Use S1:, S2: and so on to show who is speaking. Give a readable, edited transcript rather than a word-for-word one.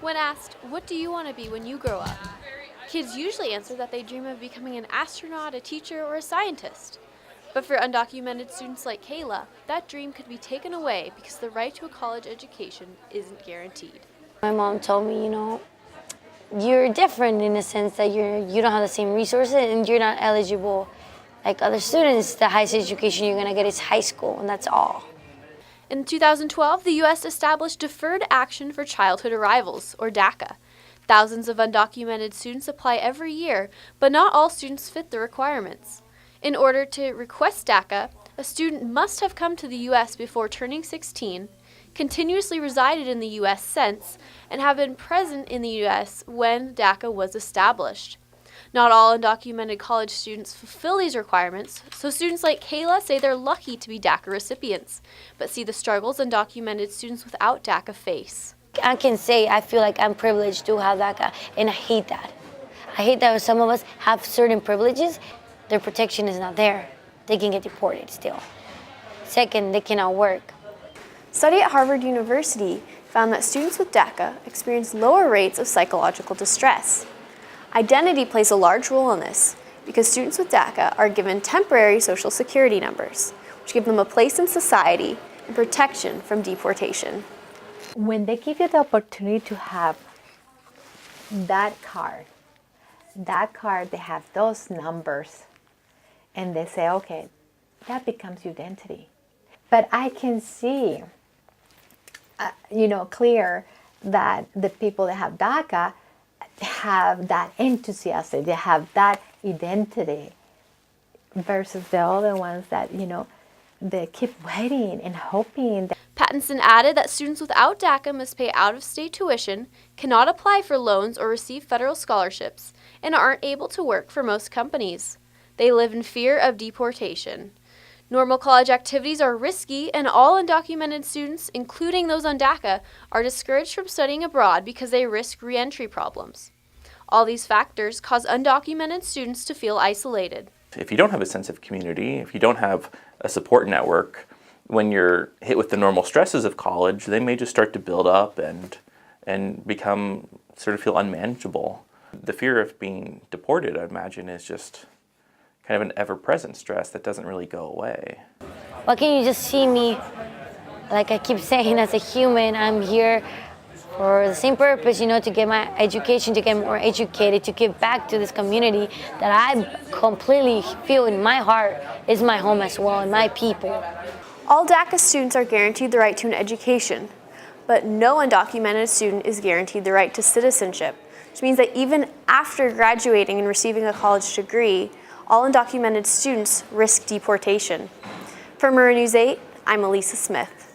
S1: When asked, what do you want to be when you grow up? Kids usually answer that they dream of becoming an astronaut, a teacher, or a scientist. But for undocumented students like Kayla, that dream could be taken away because the right to a college education isn't guaranteed.
S2: My mom told me, you're different in the sense that you don't have the same resources and you're not eligible like other students. The highest education you're gonna get is high school, and that's all.
S1: In 2012, the U.S. established Deferred Action for Childhood Arrivals, or DACA. Thousands of undocumented students apply every year, but not all students fit the requirements. In order to request DACA, a student must have come to the U.S. before turning 16, continuously resided in the U.S. since, and have been present in the U.S. when DACA was established. Not all undocumented college students fulfill these requirements, so students like Kayla say they're lucky to be DACA recipients, but see the struggles undocumented students without DACA face.
S2: I can say I feel like I'm privileged to have DACA, and I hate that. I hate that some of us have certain privileges, their protection is not there. They can get deported still. Second, they cannot work.
S1: Study at Harvard University found that students with DACA experience lower rates of psychological distress. Identity plays a large role in this because students with DACA are given temporary social security numbers, which give them a place in society and protection from deportation.
S3: When they give you the opportunity to have that card, they have those numbers, and they say, okay, that becomes your identity. But I can see, clear that the people that have DACA have that enthusiasm, they have that identity, versus the other ones that, they keep waiting and hoping.
S1: Pattinson added that students without DACA must pay out-of-state tuition, cannot apply for loans or receive federal scholarships, and aren't able to work for most companies. They live in fear of deportation. Normal college activities are risky, and all undocumented students, including those on DACA, are discouraged from studying abroad because they risk re-entry problems. All these factors cause undocumented students to feel isolated.
S4: If you don't have a sense of community, if you don't have a support network, when you're hit with the normal stresses of college, they may just start to build up and become, sort of feel unmanageable. The fear of being deported, I imagine, is just kind of an ever-present stress that doesn't really go away.
S2: Why can't you just see me, like I keep saying, as a human? I'm here for the same purpose, to get my education, to get more educated, to give back to this community that I completely feel in my heart is my home as well, and my people.
S1: All DACA students are guaranteed the right to an education, but no undocumented student is guaranteed the right to citizenship, which means that even after graduating and receiving a college degree, all undocumented students risk deportation. For Marin News 8, I'm Elisa Smith.